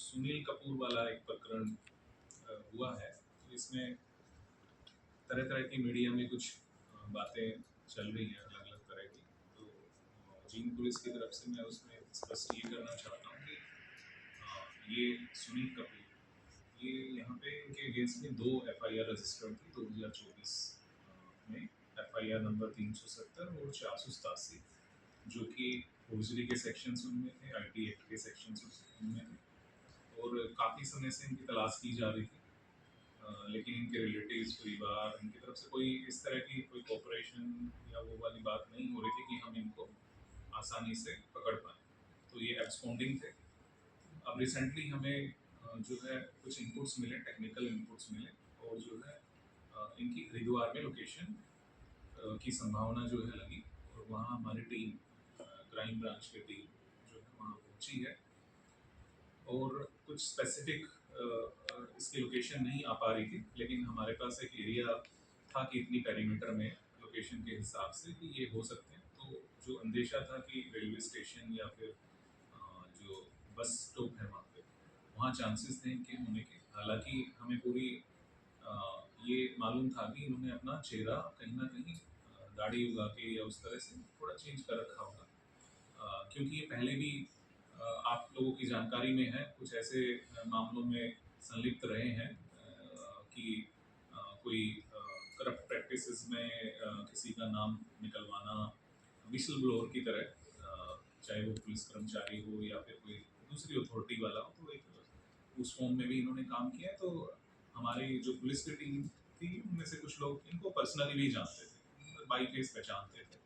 सुनील कपूर वाला एक प्रकरण हुआ है। तो इसमें तरह तरह की मीडिया में कुछ बातें चल रही हैं अलग अलग तरह की। तो जींद पुलिस की तरफ से मैं उसमें स्पष्ट ये करना चाहता हूँ कि ये सुनील कपूर ये यहाँ पे इनके अगेंस्ट में 2 एफआईआर रजिस्टर्ड थी 2024 में। एफआईआर नंबर 370 और 487 जो कि फोर्जरी के सेक्शंस उनमें थे, आईटी एक्ट के सेक्शंस उनमें थे और काफ़ी समय से इनकी तलाश की जा रही थी। लेकिन इनके रिलेटिव्स परिवार इनकी तरफ से कोई इस तरह की कोई कोऑपरेशन या वो वाली बात नहीं हो रही थी कि हम इनको आसानी से पकड़ पाएँ। तो ये एब्सकॉन्डिंग थे। अब रिसेंटली हमें जो है कुछ इनपुट्स मिले, टेक्निकल इनपुट्स मिले और जो है इनकी हरिद्वार में लोकेशन की संभावना जो है लगी और वहाँ हमारी टीम क्राइम ब्रांच की टीम जो है वहाँ पहुँची है और कुछ स्पेसिफिक इसकी लोकेशन नहीं आ पा रही थी, लेकिन हमारे पास एक एरिया था कि इतनी पेरीमीटर में लोकेशन के हिसाब से कि ये हो सकते हैं। तो जो अंदेशा था कि रेलवे स्टेशन या फिर जो बस स्टॉप है वहाँ चांसेस थे इनके होने के। हालांकि हमें पूरी ये मालूम था कि इन्होंने अपना चेहरा कहीं ना कहीं दाढ़ी उगा के या उस तरह से थोड़ा चेंज कर रखा होगा, क्योंकि ये पहले भी आप लोगों की जानकारी में है कुछ ऐसे मामलों में संलिप्त रहे हैं कि कोई करप्ट प्रैक्टिसेस में किसी का नाम निकलवाना विसल ब्लोअर की तरह, चाहे वो पुलिस कर्मचारी हो या फिर कोई दूसरी अथॉरिटी वाला हो। तो एक उस फॉर्म में भी इन्होंने काम किया है। तो हमारी जो पुलिस की टीम थी उनमें से कुछ लोग इनको पर्सनली भी जानते थे, बाई फेस पहचानते थे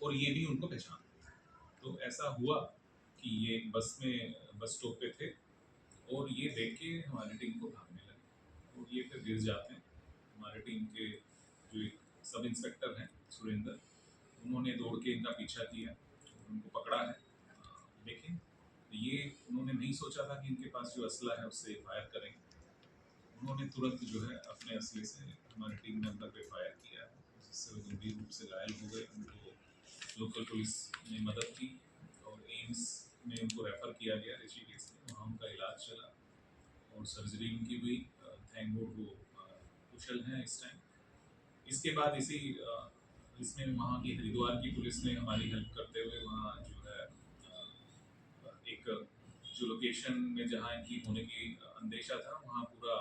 और ये भी उनको पहचानते थे। तो ऐसा हुआ कि ये बस स्टॉप पे थे और ये देख के हमारी टीम को भागने लगे और ये फिर गिर जाते हैं। हमारी टीम के जो एक सब इंस्पेक्टर हैं सुरेंद्र, उन्होंने दौड़ के इनका पीछा किया, उनको पकड़ा है। लेकिन ये उन्होंने नहीं सोचा था कि इनके पास जो असला है उससे फायर करेंगे। उन्होंने तुरंत जो है अपने असले से हमारी टीम मेंबर पे फायर किया है, जिससे वो गंभीर रूप से घायल हो गए। उनको लोकल पुलिस ने मदद की और एम्स में उनको रेफ़र किया गया ऋषिकेश में, वहाँ उनका इलाज चला और सर्जरी उनकी हुई। थैंक गॉड वो कुशल हैं इस टाइम। इसके बाद इसमें वहाँ की हरिद्वार की पुलिस ने हमारी हेल्प करते हुए वहाँ जो है एक जो लोकेशन में जहाँ इनकी होने की अंदेशा था वहाँ पूरा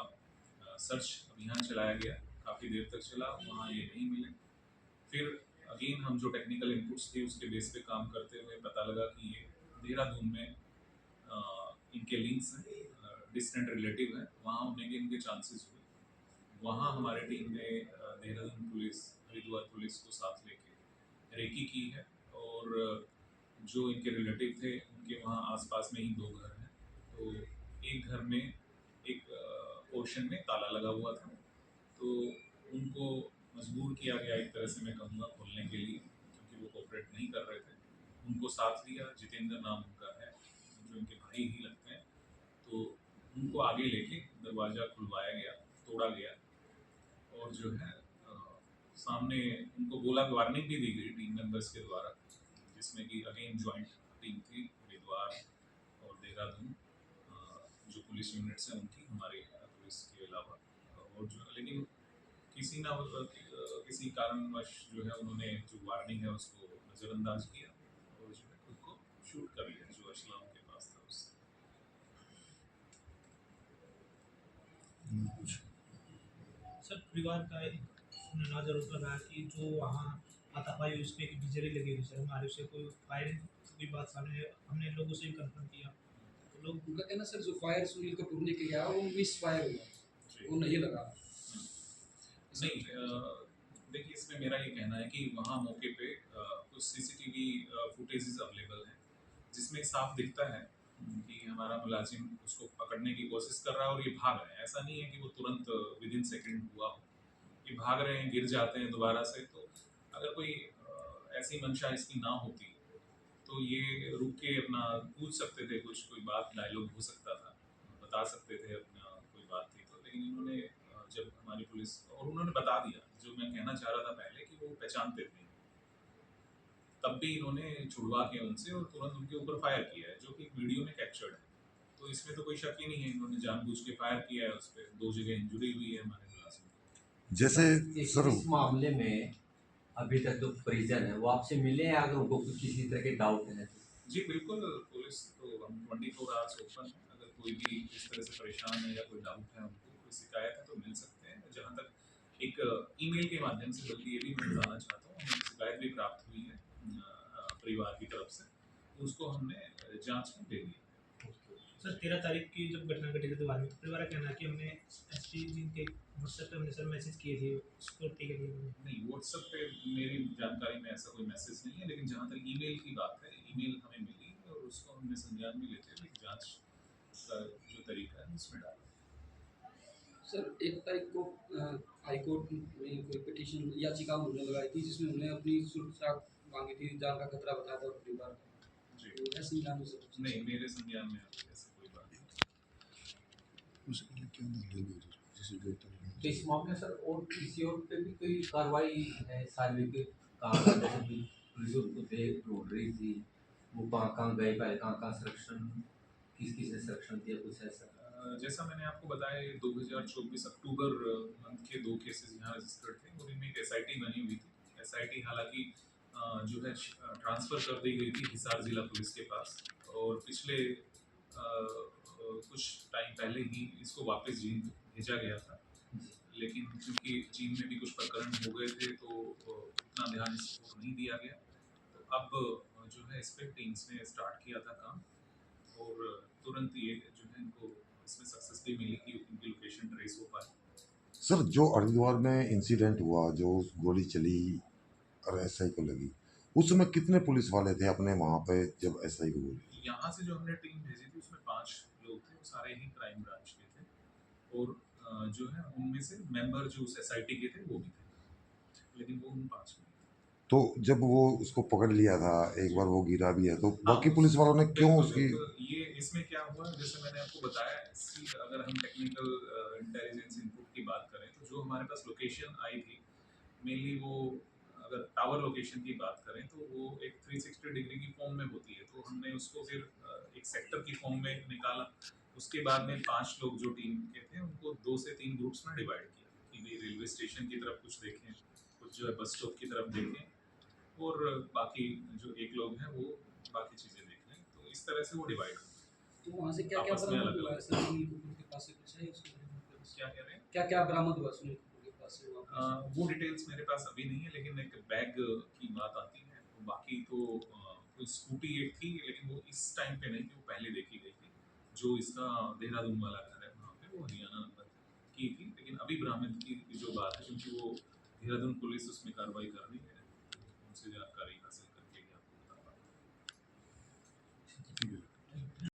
सर्च अभियान चलाया गया। काफ़ी देर तक चला, वहाँ ये नहीं मिले। फिर अगेन हम जो टेक्निकल इनपुट्स थे उसके बेस पे काम करते हुए पता लगा कि ये देहरादून में इनके लिंक्स हैं, डिस्टेंट रिलेटिव हैं, वहाँ होने के इनके चांसेस हुए। वहाँ हमारी टीम ने देहरादून पुलिस हरिद्वार पुलिस को साथ लेके रेकी की है और जो इनके रिलेटिव थे उनके वहाँ आसपास में ही 2 घर हैं। तो एक घर में एक पोर्शन में ताला लगा हुआ था, तो उनको मजबूर किया गया एक तरह से मैं कहूँगा खोलने के लिए, क्योंकि वो कोऑपरेट नहीं कर रहे थे। उनको साथ लिया, जितेंद्र नाम उनका है, जो इनके भाई ही लगते हैं। तो उनको आगे लेके दरवाज़ा खुलवाया गया, तोड़ा गया और जो है सामने उनको बोला, वार्निंग भी दी गई टीम मेंबर्स के द्वारा, जिसमें कि अगेन जॉइंट टीम थी हरिद्वार और देहरादून जो पुलिस यूनिट्स हैं उनकी, हमारे पुलिस के अलावा। और जो लेकिन किसी कारणवश जो है उन्होंने जो वार्निंग है उसको नज़रअंदाज किया और जो है खुद को शूट कर लिया जो असला उनके पास था उससे। सर परिवार का एक सुनना जरूर लगा कि जो वहाँ हाथापाई उस पर बिजली लगी हुई सर, हमारे से कोई फायरिंग की बात सामने हमने लोगों से भी कंफर्म किया तो लोग उनका कहना सर जो फायर सुनील कपूर ने किया वो मिस फायर हुआ, वो नहीं लगा। नहीं, देखिए इसमें मेरा ये कहना है कि वहाँ मौके पे कुछ सीसीटीवी फुटेजेस अवेलेबल हैं जिसमें साफ दिखता है कि हमारा मुलाजिम उसको पकड़ने की कोशिश कर रहा है और ये भाग रहे हैं। ऐसा नहीं है कि वो तुरंत विद इन सेकेंड हुआ हो, ये भाग रहे हैं, गिर जाते हैं दोबारा से। तो अगर कोई ऐसी मंशा इसकी ना होती तो ये रुक के अपना पूछ सकते थे, कुछ कोई बात डायलॉग हो सकता था, बता सकते थे अपना कोई बात थी तो। लेकिन इन्होंने जब हमारी पुलिस और उन्होंने बता दिया जो मैं कहना चाह रहा था पहले कि वो पहचानते थे, तब भी इन्होंने छुड़वा के उनसे और तुरंत उनके ऊपर फायर किया है, जो कि वीडियो में कैप्चर्ड है। तो इसमें तो कोई शक ही नहीं है, इन्होंने जानबूझ के फायर किया है उस पर, 2 जगह इंजरी हुई है हमारे मुलाजिम की। जैसे सर इस मामले में अभी तक जो परिजन है वो आपसे मिले हैं, अगर उनको कुछ किसी तरह के डाउट है तो? जी बिल्कुल, पुलिस तो हम 24 आवर्स ओपन है, अगर कोई भी इस तरह से परेशान है या कोई डाउट है उनको, कोई शिकायत है तो मिल सकते हैं। जहाँ तक एक ईमेल के माध्यम से, बल्कि ये भी मैं बताना चाहता हूँ, हमें शिकायत भी प्राप्त हुई है परिवार की तरफ से, तो उसको हमने जांच में दे दिया। सर 13 तारीख की जब घटना घटी थी द्वार में, तो परिवार का कहना है कि हमने एसपी जी के व्हाट्सएप पे हमने सर मैसेज किए थे, उसको ठीक है नहीं, व्हाट्सएप पे मेरी जानकारी में ऐसा कोई मैसेज नहीं है, लेकिन जहाँ तक ईमेल की बात है, ईमेल हमें मिली और उसको हमने संज्ञान में लेते हुए जांच का जो तरीका है उसमें डाला। सर 1 तारीख को हाईकोर्ट में कोई पिटीशन याचिका उन्होंने लगाई थी जिसमें उन्होंने अपनी सुरक्षा मांगी थी, जान का खतरा बताया था परिवार का। जी तो ऐसे ही नाम से नहीं, मेरे संज्ञान में अभी ऐसी कोई बात नहीं। तो इस मामले में सर और किसी और पे भी कोई कार्रवाई है? सार्वजनिक कहाँ कहाँ जैसे भी पुलिस उनको देख ढूंढ रही थी, वो कहाँ कहाँ गए, पहले कहाँ कहाँ संरक्षण, किस किस ने संरक्षण दिया, कुछ ऐसा? जैसा मैंने आपको बताया, ये 2024 अक्टूबर मंथ के 2 केसेस यहाँ रजिस्टर्ड थे और इनमें एक एसआईटी बनी हुई थी। एसआईटी हालांकि जो है ट्रांसफ़र कर दी गई थी हिसार ज़िला पुलिस के पास, और पिछले कुछ टाइम पहले ही इसको वापस जींद भेजा गया था, लेकिन क्योंकि जींद में भी कुछ प्रकरण हो गए थे तो उतना ध्यान इसको नहीं दिया गया। तो अब जो है इस पर टीम्स ने स्टार्ट किया था काम, और तुरंत ये जो है इनको इसमें सक्सेस भी मिली कि इनकी लोकेशन ट्रेस हो पाए। सर जो हरिद्वार में इंसिडेंट हुआ, जो गोली चली और एसआई को लगी, उस समय कितने पुलिस वाले थे अपने वहाँ पे जब एसआई को गोली? यहाँ से जो हमने टीम भेजी थी उसमें 5 लोग थे, वो सारे ही क्राइम ब्रांच के थे, और जो है उनमें से मेंबर जो उस एसआईटी के थे वो भी थे, लेकिन वो उन 5 में थे। तो जब वो उसको पकड़ लिया था, एक बार वो गिरा भी है, तो हाँ, बाकी पुलिस वालों ने क्यों बिल्कुल, उसकी? बिल्कुल। ये इसमें क्या हुआ, जैसे मैंने आपको बताया, अगर हम टेक्निकल इंटेलिजेंस इनपुट की बात करें तो जो हमारे पास लोकेशन आई थी, मेनली वो, अगर टावर लोकेशन की बात करें तो वो एक 360 डिग्री की फॉर्म में होती है, तो हमने उसको फिर एक सेक्टर की फॉर्म में निकाला। उसके बाद में 5 लोग जो टीम के थे उनको 2 से 3 ग्रुप्स में डिवाइड किया कि भाई रेलवे स्टेशन की तरफ कुछ देखें, कुछ जो है बस स्टॉप की तरफ देखें, और बाकी जो एक लोग हैं वो बाकी चीज़ें देख लें। तो इस तरह से वो डिवाइड होता है। तो वहाँ से क्या क्या आपस में बरामद अलग हुआ है अलग। सर? सुनील कपूर के पास से कुछ है उसके बारे में? क्या कह रहे हैं? क्या क्या बरामद हुआ सुनील कपूर के पास से वहाँ पे? वो डिटेल्स मेरे पास अभी नहीं है, लेकिन एक बैग की बात आती है, तो बाकी तो कोई स्कूटी एक थी, लेकिन वो इस टाइम पे नहीं थी, वो पहले देखी गई थी। जो इसका देहरादून वाला घर है वहाँ पे, वो हरियाणा नंबर की थी, लेकिन अभी बरामद की जो बात है, क्योंकि वो देहरादून पुलिस उसमें कार्रवाई कर रही है,